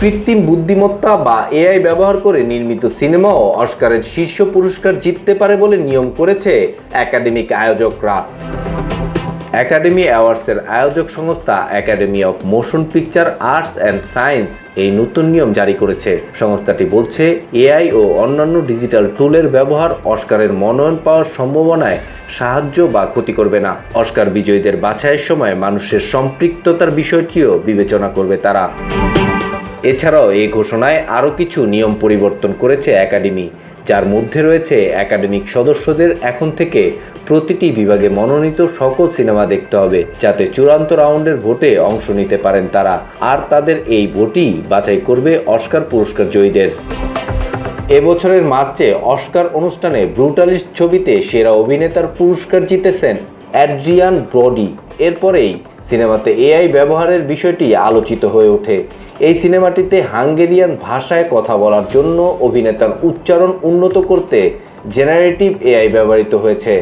কৃত্রিম বুদ্ধিমত্তা বা এআই ব্যবহার করে নির্মিত সিনেমাও অস্কারের শীর্ষ পুরস্কার জিততে পারে বলে নিয়ম করেছে একাডেমিক আয়োজকরা। একাডেমি অ্যাওয়ার্ডসের আয়োজক সংস্থা academy of motion picture arts and science এই নতুন নিয়ম জারি করেছে। সংস্থাটি বলছে, এআই ও অন্যান্য ডিজিটাল টুলের ব্যবহার অস্কারের মনোনয়ন পাওয়ার সম্ভাবনায় সাহায্য বা ক্ষতি করবে না। অস্কার বিজয়ীদের বাছাইয়ের সময় মানুষের সম্পৃক্ততার বিষয়টিও বিবেচনা করবে তারা। এছাড়াও এই ঘোষণায় আরও কিছু নিয়ম পরিবর্তন করেছে একাডেমি, যার মধ্যে রয়েছে একাডেমিক সদস্যদের এখন থেকে প্রতিটি বিভাগে মনোনীত সকল সিনেমা দেখতে হবে, যাতে চূড়ান্ত রাউন্ডের ভোটে অংশ নিতে পারেন তারা। আর তাদের এই ভোটই বাছাই করবে অস্কার পুরস্কার জয়ীদের। এবছরের মার্চে অস্কার অনুষ্ঠানে ব্রুটালিস্ট ছবিতে সেরা অভিনেতার পুরস্কার জিতেছেন অ্যাড্রিয়ান ব্রডি। এরপরেই সিনেমাতে এআই ব্যবহারের বিষয়টি আলোচিত হয়ে ওঠে। এই সিনেমাটিতে হাঙ্গেরিয়ান ভাষায় কথা বলার জন্য অভিনেতার উচ্চারণ উন্নত করতে জেনারেটিভ এআই ব্যবহৃত হয়েছে।